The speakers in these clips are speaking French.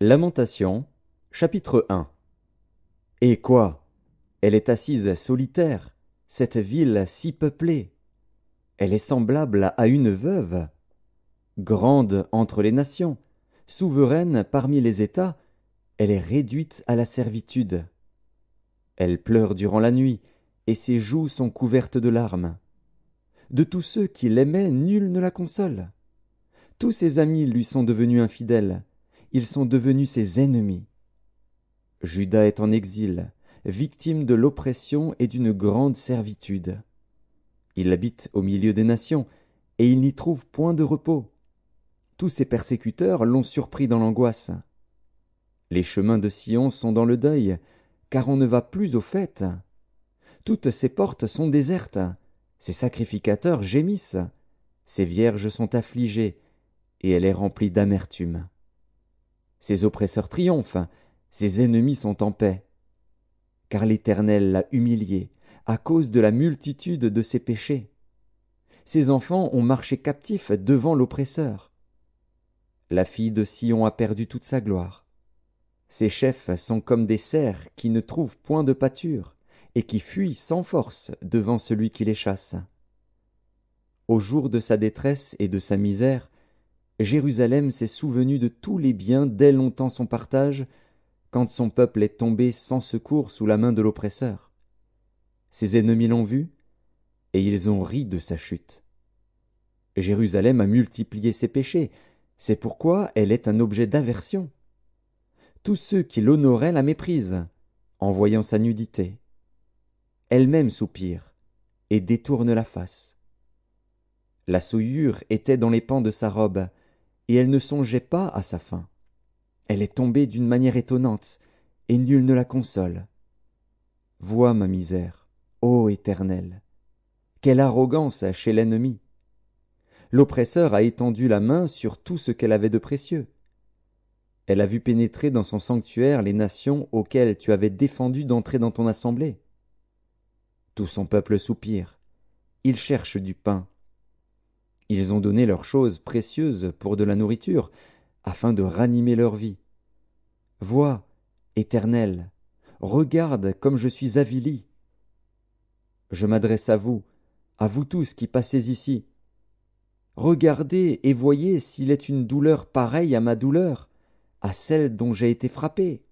Lamentation, chapitre 1. Et quoi? Elle est assise solitaire, cette ville si peuplée. Elle est semblable à une veuve. Grande entre les nations, souveraine parmi les États, elle est réduite à la servitude. Elle pleure durant la nuit, et ses joues sont couvertes de larmes. De tous ceux qui l'aimaient, nul ne la console. Tous ses amis lui sont devenus infidèles, ils sont devenus ses ennemis. Juda est en exil, victime de l'oppression et d'une grande servitude. Il habite au milieu des nations, et il n'y trouve point de repos. Tous ses persécuteurs l'ont surpris dans l'angoisse. Les chemins de Sion sont dans le deuil, car on ne va plus aux fêtes. Toutes ses portes sont désertes, ses sacrificateurs gémissent, ses vierges sont affligées, et elle est remplie d'amertume. Ses oppresseurs triomphent, ses ennemis sont en paix. Car l'Éternel l'a humiliée à cause de la multitude de ses péchés. Ses enfants ont marché captifs devant l'oppresseur. La fille de Sion a perdu toute sa gloire. Ses chefs sont comme des cerfs qui ne trouvent point de pâture et qui fuient sans force devant celui qui les chasse. Au jour de sa détresse et de sa misère, Jérusalem s'est souvenue de tous les biens dès longtemps son partage, quand son peuple est tombé sans secours sous la main de l'oppresseur. Ses ennemis l'ont vu, et ils ont ri de sa chute. Jérusalem a multiplié ses péchés, c'est pourquoi elle est un objet d'aversion. Tous ceux qui l'honoraient la méprisent, en voyant sa nudité. Elle-même soupire, et détourne la face. La souillure était dans les pans de sa robe, et elle ne songeait pas à sa fin. Elle est tombée d'une manière étonnante, et nul ne la console. Vois ma misère, ô Éternel. Quelle arrogance chez l'ennemi! L'oppresseur a étendu la main sur tout ce qu'elle avait de précieux. Elle a vu pénétrer dans son sanctuaire les nations auxquelles tu avais défendu d'entrer dans ton assemblée. Tout son peuple soupire, ils cherchent du pain. Ils ont donné leurs choses précieuses pour de la nourriture, afin de ranimer leur vie. Vois, Éternel, regarde comme je suis avili. Je m'adresse à vous tous qui passez ici. Regardez et voyez s'il est une douleur pareille à ma douleur, à celle dont j'ai été frappé.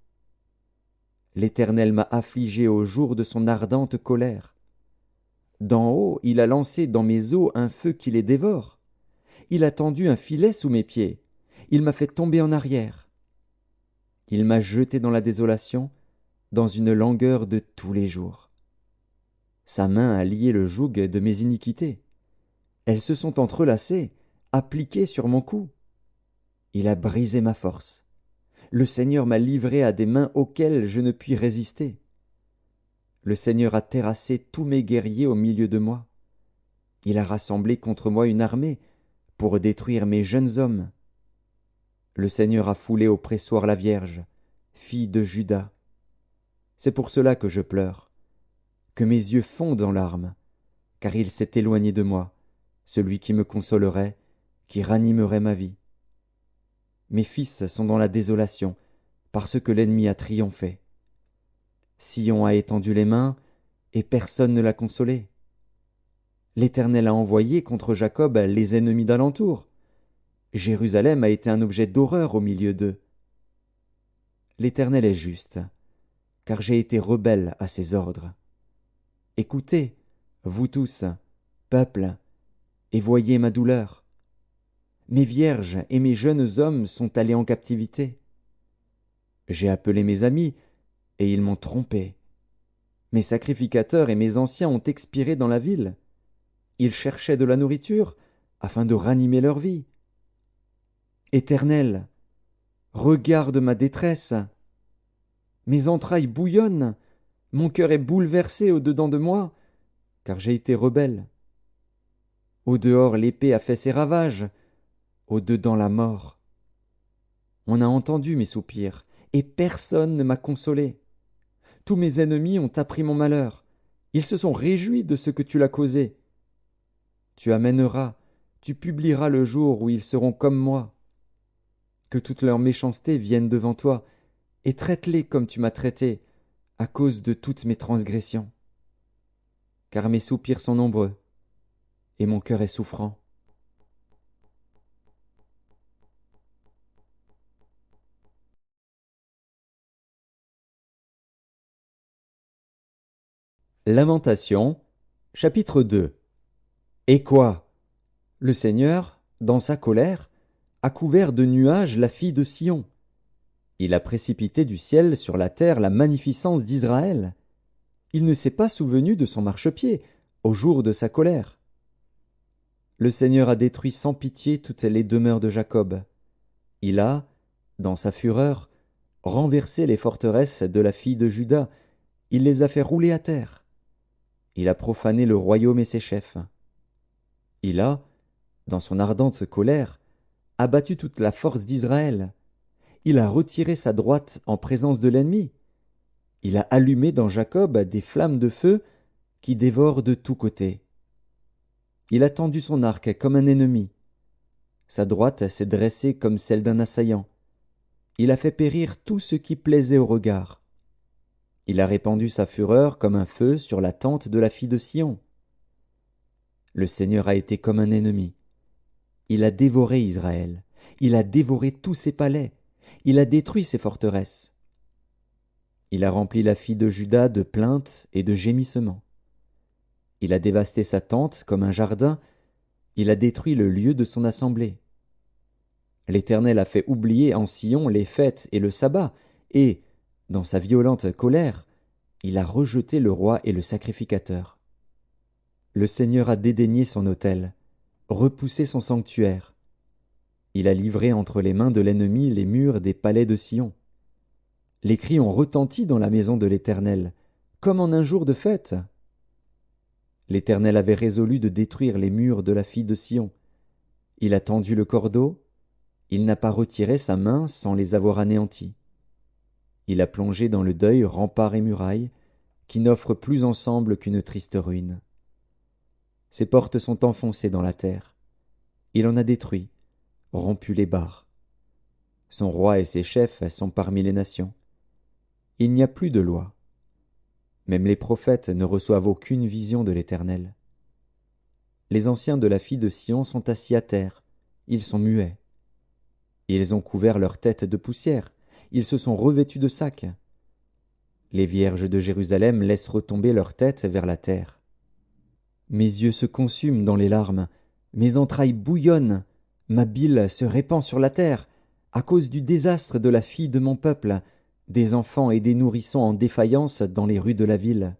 L'Éternel m'a affligé au jour de son ardente colère. D'en haut, il a lancé dans mes os un feu qui les dévore. Il a tendu un filet sous mes pieds. Il m'a fait tomber en arrière. Il m'a jeté dans la désolation, dans une langueur de tous les jours. Sa main a lié le joug de mes iniquités. Elles se sont entrelacées, appliquées sur mon cou. Il a brisé ma force. Le Seigneur m'a livré à des mains auxquelles je ne puis résister. Le Seigneur a terrassé tous mes guerriers au milieu de moi. Il a rassemblé contre moi une armée pour détruire mes jeunes hommes. Le Seigneur a foulé au pressoir la Vierge, fille de Juda. C'est pour cela que je pleure, que mes yeux fondent en larmes, car il s'est éloigné de moi, celui qui me consolerait, qui ranimerait ma vie. Mes fils sont dans la désolation, parce que l'ennemi a triomphé. Sion a étendu les mains, et personne ne l'a consolé. L'Éternel a envoyé contre Jacob les ennemis d'alentour. Jérusalem a été un objet d'horreur au milieu d'eux. L'Éternel est juste, car j'ai été rebelle à ses ordres. Écoutez, vous tous, peuple, et voyez ma douleur. Mes vierges et mes jeunes hommes sont allés en captivité. J'ai appelé mes amis, et ils m'ont trompé. Mes sacrificateurs et mes anciens ont expiré dans la ville. Ils cherchaient de la nourriture afin de ranimer leur vie. Éternel, regarde ma détresse. Mes entrailles bouillonnent, mon cœur est bouleversé au-dedans de moi, car j'ai été rebelle. Au dehors, l'épée a fait ses ravages, au dedans la mort. On a entendu mes soupirs, et personne ne m'a consolé. Tous mes ennemis ont appris mon malheur. Ils se sont réjouis de ce que tu l'as causé. Tu amèneras, tu publieras le jour où ils seront comme moi. Que toute leur méchanceté vienne devant toi, et traite-les comme tu m'as traité, à cause de toutes mes transgressions. Car mes soupirs sont nombreux, et mon cœur est souffrant. Lamentation, chapitre 2. Et quoi? Le Seigneur, dans sa colère, a couvert de nuages la fille de Sion. Il a précipité du ciel sur la terre la magnificence d'Israël. Il ne s'est pas souvenu de son marchepied au jour de sa colère. Le Seigneur a détruit sans pitié toutes les demeures de Jacob. Il a, dans sa fureur, renversé les forteresses de la fille de Juda. Il les a fait rouler à terre. Il a profané le royaume et ses chefs. Il a, dans son ardente colère, abattu toute la force d'Israël. Il a retiré sa droite en présence de l'ennemi. Il a allumé dans Jacob des flammes de feu qui dévorent de tous côtés. Il a tendu son arc comme un ennemi. Sa droite s'est dressée comme celle d'un assaillant. Il a fait périr tout ce qui plaisait au regard. Il a répandu sa fureur comme un feu sur la tente de la fille de Sion. Le Seigneur a été comme un ennemi. Il a dévoré Israël. Il a dévoré tous ses palais. Il a détruit ses forteresses. Il a rempli la fille de Juda de plaintes et de gémissements. Il a dévasté sa tente comme un jardin. Il a détruit le lieu de son assemblée. L'Éternel a fait oublier en Sion les fêtes et le sabbat, et, dans sa violente colère, il a rejeté le roi et le sacrificateur. Le Seigneur a dédaigné son autel, repoussé son sanctuaire. Il a livré entre les mains de l'ennemi les murs des palais de Sion. Les cris ont retenti dans la maison de l'Éternel, comme en un jour de fête. L'Éternel avait résolu de détruire les murs de la fille de Sion. Il a tendu le cordeau, il n'a pas retiré sa main sans les avoir anéantis. Il a plongé dans le deuil remparts et murailles, qui n'offrent plus ensemble qu'une triste ruine. Ses portes sont enfoncées dans la terre. Il en a détruit, rompu les barres. Son roi et ses chefs sont parmi les nations. Il n'y a plus de loi. Même les prophètes ne reçoivent aucune vision de l'Éternel. Les anciens de la fille de Sion sont assis à terre, ils sont muets. Ils ont couvert leur tête de poussière, ils se sont revêtus de sacs. Les vierges de Jérusalem laissent retomber leur tête vers la terre. Mes yeux se consument dans les larmes, mes entrailles bouillonnent, ma bile se répand sur la terre, à cause du désastre de la fille de mon peuple, des enfants et des nourrissons en défaillance dans les rues de la ville.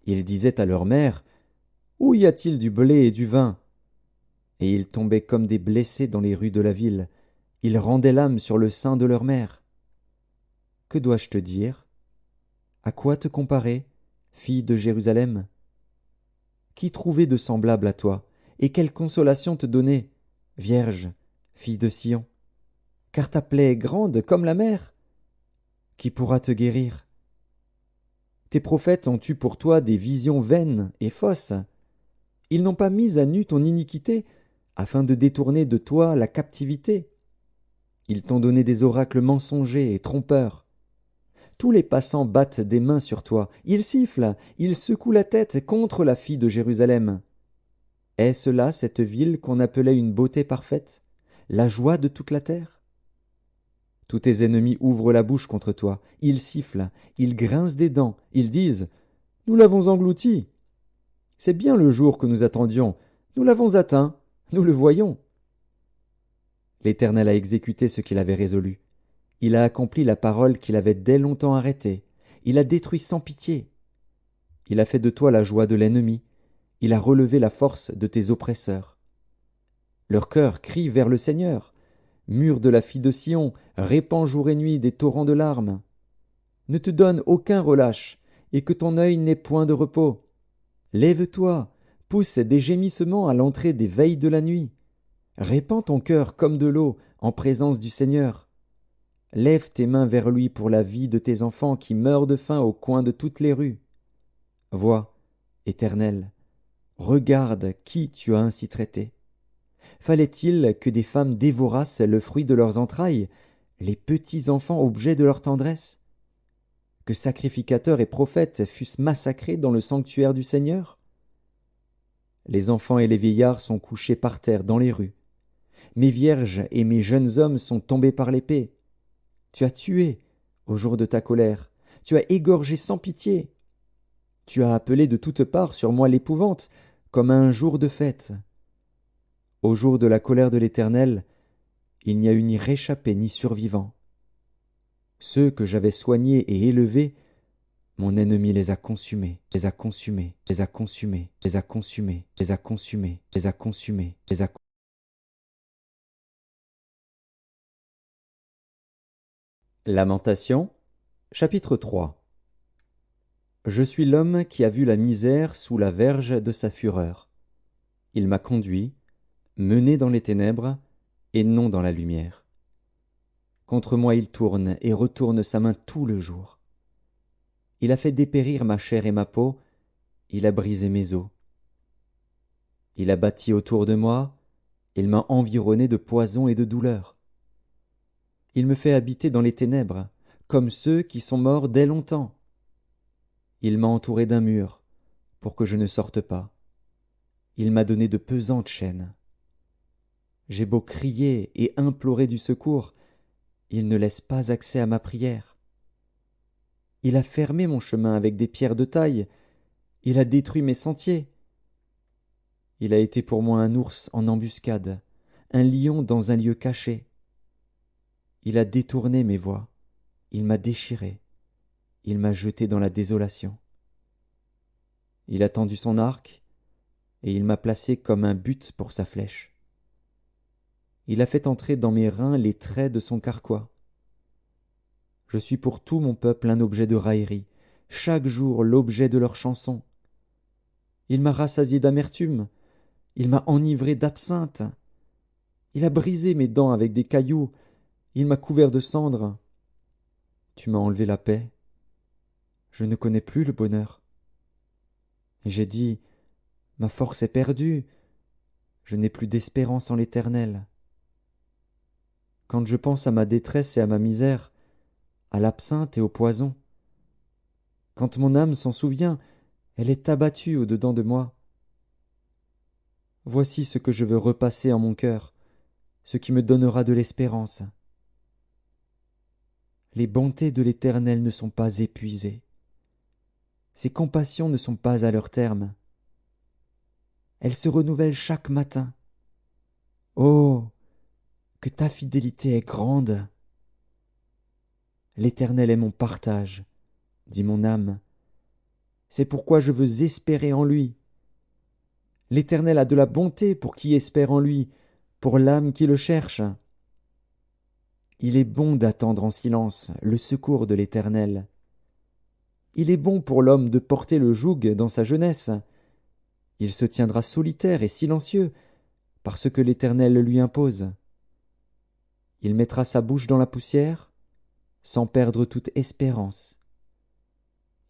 Ils disaient à leur mère, « Où y a-t-il du blé et du vin ?» Et ils tombaient comme des blessés dans les rues de la ville, ils rendaient l'âme sur le sein de leur mère. Que dois-je te dire? À quoi te comparer, fille de Jérusalem? Qui trouvait de semblable à toi, et quelle consolation te donner, vierge, fille de Sion? Car ta plaie est grande comme la mer. Qui pourra te guérir? Tes prophètes ont eu pour toi des visions vaines et fausses. Ils n'ont pas mis à nu ton iniquité, afin de détourner de toi la captivité. Ils t'ont donné des oracles mensongers et trompeurs. Tous les passants battent des mains sur toi, ils sifflent, ils secouent la tête contre la fille de Jérusalem. Est-ce là cette ville qu'on appelait une beauté parfaite, la joie de toute la terre? Tous tes ennemis ouvrent la bouche contre toi, ils sifflent, ils grincent des dents, ils disent « Nous l'avons englouti. C'est bien le jour que nous attendions, nous l'avons atteint, nous le voyons. » L'Éternel a exécuté ce qu'il avait résolu. Il a accompli la parole qu'il avait dès longtemps arrêtée. Il a détruit sans pitié. Il a fait de toi la joie de l'ennemi. Il a relevé la force de tes oppresseurs. Leur cœur crie vers le Seigneur. Mur de la fille de Sion, répand jour et nuit des torrents de larmes. Ne te donne aucun relâche, et que ton œil n'ait point de repos. Lève-toi, pousse des gémissements à l'entrée des veilles de la nuit. Répands ton cœur comme de l'eau en présence du Seigneur. Lève tes mains vers lui pour la vie de tes enfants qui meurent de faim au coin de toutes les rues. Vois, Éternel, regarde qui tu as ainsi traité. Fallait-il que des femmes dévorassent le fruit de leurs entrailles, les petits enfants objets de leur tendresse? Que sacrificateurs et prophètes fussent massacrés dans le sanctuaire du Seigneur? Les enfants et les vieillards sont couchés par terre dans les rues. Mes vierges et mes jeunes hommes sont tombés par l'épée. Tu as tué au jour de ta colère, tu as égorgé sans pitié. Tu as appelé de toutes parts sur moi l'épouvante, comme à un jour de fête. Au jour de la colère de l'Éternel, il n'y a eu ni réchappé ni survivant. Ceux que j'avais soignés et élevés, mon ennemi les a consumés, les a consumés, les a consumés, les a consumés, les a consumés, les a consumés, les a Lamentation, chapitre 3. Je suis l'homme qui a vu la misère sous la verge de sa fureur. Il m'a conduit, mené dans les ténèbres, et non dans la lumière. Contre moi il tourne et retourne sa main tout le jour. Il a fait dépérir ma chair et ma peau, il a brisé mes os. Il a bâti autour de moi, il m'a environné de poison et de douleur. Il me fait habiter dans les ténèbres, comme ceux qui sont morts dès longtemps. Il m'a entouré d'un mur, pour que je ne sorte pas. Il m'a donné de pesantes chaînes. J'ai beau crier et implorer du secours, il ne laisse pas accès à ma prière. Il a fermé mon chemin avec des pierres de taille, il a détruit mes sentiers. Il a été pour moi un ours en embuscade, un lion dans un lieu caché. Il a détourné mes voies, il m'a déchiré, il m'a jeté dans la désolation. Il a tendu son arc, et il m'a placé comme un but pour sa flèche. Il a fait entrer dans mes reins les traits de son carquois. Je suis pour tout mon peuple un objet de raillerie, chaque jour l'objet de leur chanson. Il m'a rassasié d'amertume, il m'a enivré d'absinthe. Il a brisé mes dents avec des cailloux, il m'a couvert de cendres. Tu m'as enlevé la paix. Je ne connais plus le bonheur. Et j'ai dit, ma force est perdue, je n'ai plus d'espérance en l'Éternel. Quand je pense à ma détresse et à ma misère, à l'absinthe et au poison, quand mon âme s'en souvient, elle est abattue au-dedans de moi. Voici ce que je veux repasser en mon cœur, ce qui me donnera de l'espérance. Les bontés de l'Éternel ne sont pas épuisées. Ses compassions ne sont pas à leur terme. Elles se renouvellent chaque matin. Oh, que ta fidélité est grande! L'Éternel est mon partage, dit mon âme. C'est pourquoi je veux espérer en lui. L'Éternel a de la bonté pour qui espère en lui, pour l'âme qui le cherche. Il est bon d'attendre en silence le secours de l'Éternel. Il est bon pour l'homme de porter le joug dans sa jeunesse. Il se tiendra solitaire et silencieux, parce que l'Éternel le lui impose. Il mettra sa bouche dans la poussière, sans perdre toute espérance.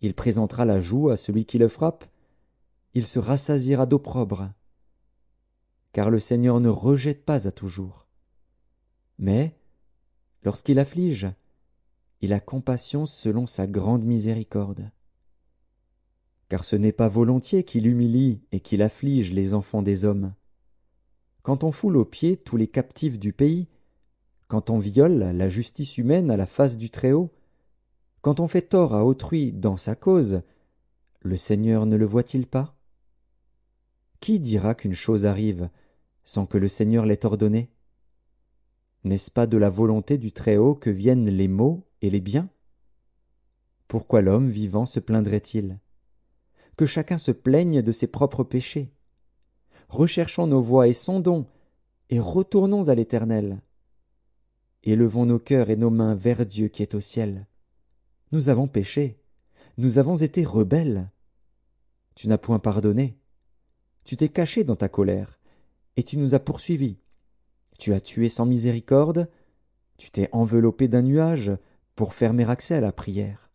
Il présentera la joue à celui qui le frappe, il se rassasiera d'opprobre. Car le Seigneur ne rejette pas à toujours. Mais, lorsqu'il afflige, il a compassion selon sa grande miséricorde. Car ce n'est pas volontiers qu'il humilie et qu'il afflige les enfants des hommes. Quand on foule aux pieds tous les captifs du pays, quand on viole la justice humaine à la face du Très-Haut, quand on fait tort à autrui dans sa cause, le Seigneur ne le voit-il pas? Qui dira qu'une chose arrive sans que le Seigneur l'ait ordonnée? N'est-ce pas de la volonté du Très-Haut que viennent les maux et les biens? Pourquoi l'homme vivant se plaindrait-il? Que chacun se plaigne de ses propres péchés. Recherchons nos voies et sondons, et retournons à l'Éternel. Élevons nos cœurs et nos mains vers Dieu qui est au ciel. Nous avons péché, nous avons été rebelles. Tu n'as point pardonné. Tu t'es caché dans ta colère, et tu nous as poursuivis. Tu as tué sans miséricorde, tu t'es enveloppé d'un nuage pour fermer accès à la prière.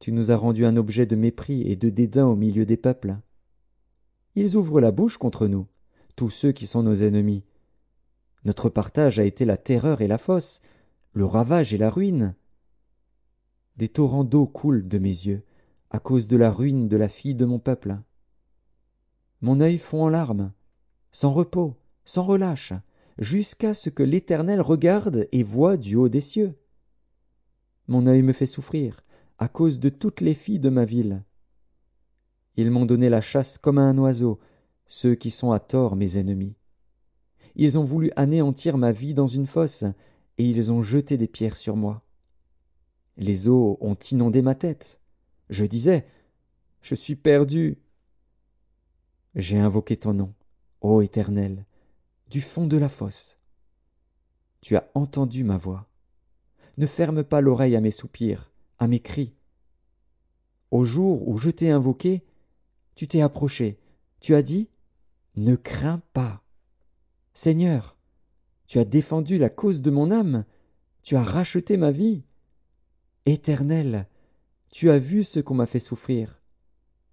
Tu nous as rendus un objet de mépris et de dédain au milieu des peuples. Ils ouvrent la bouche contre nous, tous ceux qui sont nos ennemis. Notre partage a été la terreur et la fosse, le ravage et la ruine. Des torrents d'eau coulent de mes yeux, à cause de la ruine de la fille de mon peuple. Mon œil fond en larmes, sans repos, sans relâche, jusqu'à ce que l'Éternel regarde et voie du haut des cieux. Mon œil me fait souffrir, à cause de toutes les filles de ma ville. Ils m'ont donné la chasse comme à un oiseau, ceux qui sont à tort mes ennemis. Ils ont voulu anéantir ma vie dans une fosse, et ils ont jeté des pierres sur moi. Les eaux ont inondé ma tête. Je disais, je suis perdu. J'ai invoqué ton nom, ô Éternel, du fond de la fosse. Tu as entendu ma voix. Ne ferme pas l'oreille à mes soupirs, à mes cris. Au jour où je t'ai invoqué, tu t'es approché. Tu as dit, ne crains pas. Seigneur, tu as défendu la cause de mon âme. Tu as racheté ma vie. Éternel, tu as vu ce qu'on m'a fait souffrir.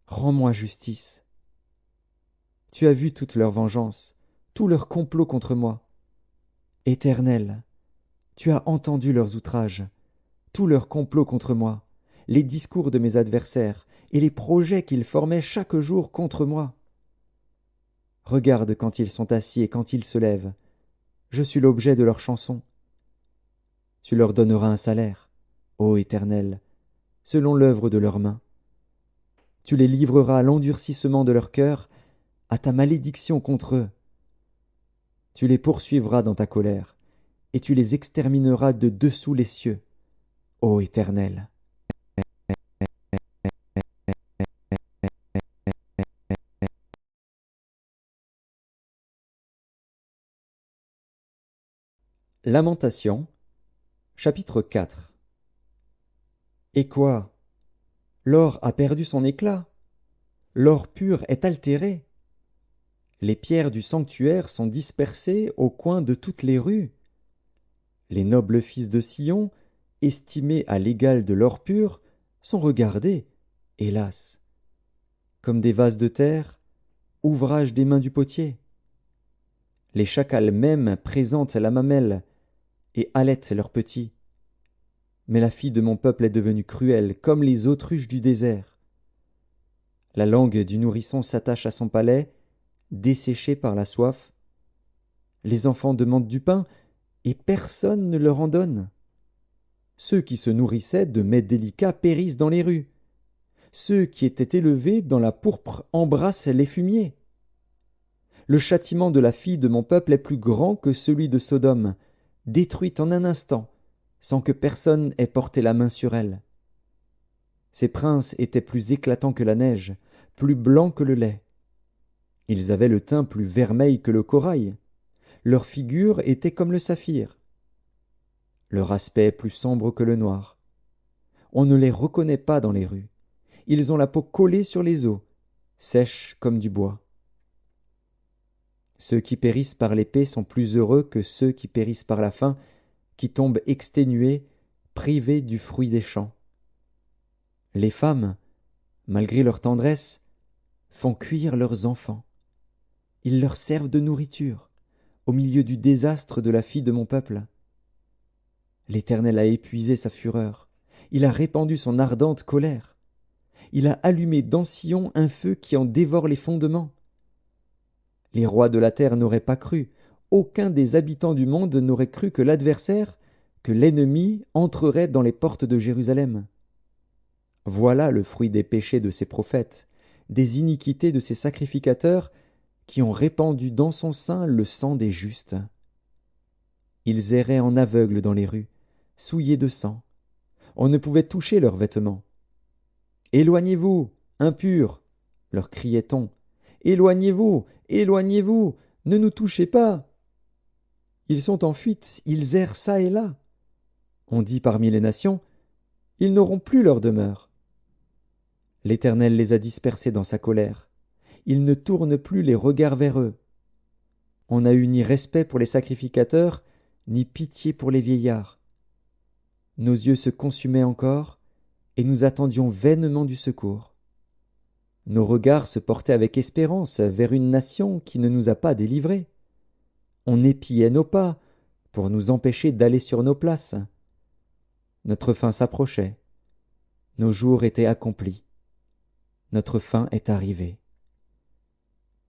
Rends-moi justice. Tu as vu toute leur vengeance, tout leur complot contre moi. Éternel, tu as entendu leurs outrages, tout leur complot contre moi, les discours de mes adversaires et les projets qu'ils formaient chaque jour contre moi. Regarde quand ils sont assis et quand ils se lèvent. Je suis l'objet de leurs chansons. Tu leur donneras un salaire, ô Éternel, selon l'œuvre de leurs mains. Tu les livreras à l'endurcissement de leur cœur, à ta malédiction contre eux. Tu les poursuivras dans ta colère, et tu les extermineras de dessous les cieux, ô Éternel. Lamentation, chapitre 4. Et quoi? L'or a perdu son éclat, l'or pur est altéré. Les pierres du sanctuaire sont dispersées au coin de toutes les rues. Les nobles fils de Sion, estimés à l'égal de l'or pur, sont regardés, hélas, comme des vases de terre, ouvrage des mains du potier. Les chacals même présentent la mamelle et allaitent leurs petits. Mais la fille de mon peuple est devenue cruelle, comme les autruches du désert. La langue du nourrisson s'attache à son palais, desséché par la soif. Les enfants demandent du pain, et personne ne leur en donne. Ceux qui se nourrissaient de mets délicats périssent dans les rues. Ceux qui étaient élevés dans la pourpre embrassent les fumiers. Le châtiment de la fille de mon peuple est plus grand que celui de Sodome, détruite en un instant, sans que personne ait porté la main sur elle. Ces princes étaient plus éclatants que la neige, plus blancs que le lait. Ils avaient le teint plus vermeil que le corail. Leur figure était comme le saphir. Leur aspect plus sombre que le noir. On ne les reconnaît pas dans les rues. Ils ont la peau collée sur les os, sèche comme du bois. Ceux qui périssent par l'épée sont plus heureux que ceux qui périssent par la faim, qui tombent exténués, privés du fruit des champs. Les femmes, malgré leur tendresse, font cuire leurs enfants. Ils leur servent de nourriture, au milieu du désastre de la fille de mon peuple. L'Éternel a épuisé sa fureur, il a répandu son ardente colère. Il a allumé dans Sion un feu qui en dévore les fondements. Les rois de la terre n'auraient pas cru, aucun des habitants du monde n'aurait cru que l'adversaire, que l'ennemi entrerait dans les portes de Jérusalem. Voilà le fruit des péchés de ses prophètes, des iniquités de ses sacrificateurs, qui ont répandu dans son sein le sang des justes. Ils erraient en aveugles dans les rues, souillés de sang. On ne pouvait toucher leurs vêtements. « Éloignez-vous, impurs !» leur criait-on. « Éloignez-vous, éloignez-vous, ne nous touchez pas !» Ils sont en fuite, ils errent çà et là. On dit parmi les nations, ils n'auront plus leur demeure. L'Éternel les a dispersés dans sa colère. Il ne tourne plus les regards vers eux. On n'a eu ni respect pour les sacrificateurs, ni pitié pour les vieillards. Nos yeux se consumaient encore, et nous attendions vainement du secours. Nos regards se portaient avec espérance vers une nation qui ne nous a pas délivrés. On épiait nos pas pour nous empêcher d'aller sur nos places. Notre fin s'approchait. Nos jours étaient accomplis. Notre fin est arrivée.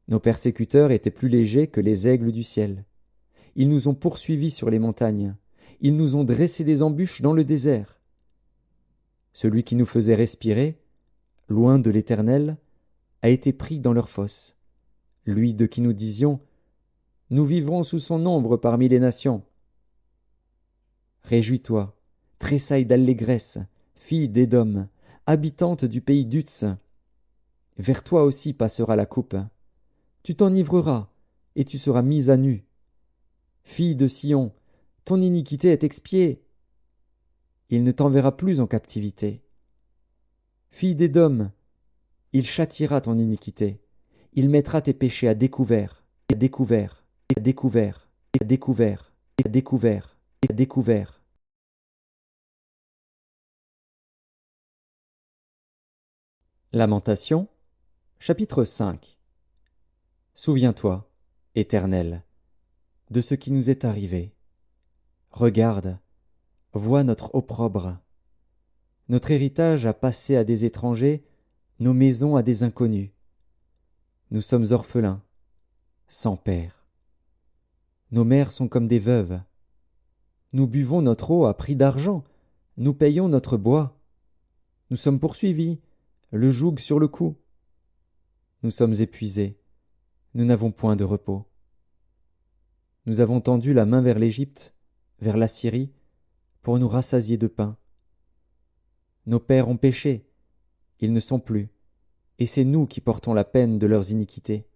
Nos persécuteurs étaient plus légers que les aigles du ciel. Ils nous ont poursuivis sur les montagnes. Ils nous ont dressé des embûches dans le désert. Celui qui nous faisait respirer, loin de l'Éternel, a été pris dans leur fosse. Lui de qui nous disions « Nous vivrons sous son ombre parmi les nations ». Réjouis-toi, tressaille d'allégresse, fille d'Édom, habitante du pays d'Utz. Vers toi aussi passera la coupe. Tu t'enivreras, et tu seras mise à nu. Fille de Sion, ton iniquité est expiée. Il ne t'enverra plus en captivité. Fille d'Édom, il châtiera ton iniquité. Il mettra tes péchés à découvert, à découvert, à découvert, à découvert, à découvert, à découvert. Lamentation, chapitre 5. Souviens-toi, Éternel, de ce qui nous est arrivé. Regarde, vois notre opprobre. Notre héritage a passé à des étrangers, nos maisons à des inconnus. Nous sommes orphelins, sans père. Nos mères sont comme des veuves. Nous buvons notre eau à prix d'argent, nous payons notre bois. Nous sommes poursuivis, le joug sur le cou. Nous sommes épuisés, nous n'avons point de repos. Nous avons tendu la main vers l'Égypte, vers la Syrie, pour nous rassasier de pain. Nos pères ont péché, ils ne sont plus, et c'est nous qui portons la peine de leurs iniquités.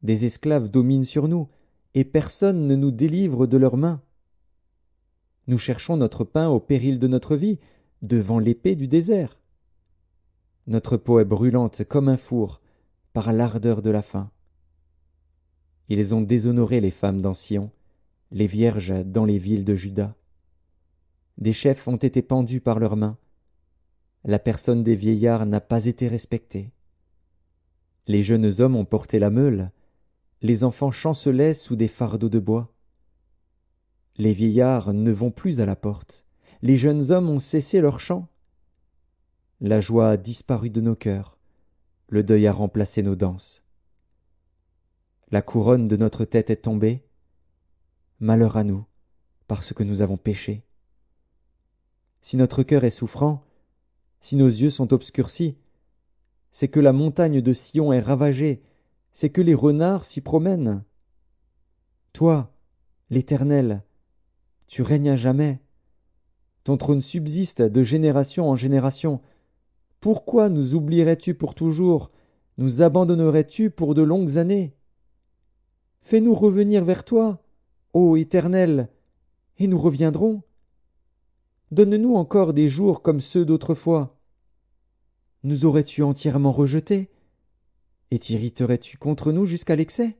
Des esclaves dominent sur nous, et personne ne nous délivre de leurs mains. Nous cherchons notre pain au péril de notre vie, devant l'épée du désert. Notre peau est brûlante comme un four, par l'ardeur de la faim. Ils ont déshonoré les femmes dans Sion, les vierges dans les villes de Juda. Des chefs ont été pendus par leurs mains. La personne des vieillards n'a pas été respectée. Les jeunes hommes ont porté la meule, les enfants chancelaient sous des fardeaux de bois. Les vieillards ne vont plus à la porte, les jeunes hommes ont cessé leur chant. La joie a disparu de nos cœurs, le deuil a remplacé nos danses. La couronne de notre tête est tombée. Malheur à nous, parce que nous avons péché. Si notre cœur est souffrant, si nos yeux sont obscurcis, c'est que la montagne de Sion est ravagée, c'est que les renards s'y promènent. Toi, l'Éternel, tu règnes à jamais. Ton trône subsiste de génération en génération. Pourquoi nous oublierais-tu pour toujours? Nous abandonnerais-tu pour de longues années? Fais-nous revenir vers toi, ô Éternel, et nous reviendrons. Donne-nous encore des jours comme ceux d'autrefois. Nous aurais-tu entièrement rejetés? Et t'irriterais-tu contre nous jusqu'à l'excès?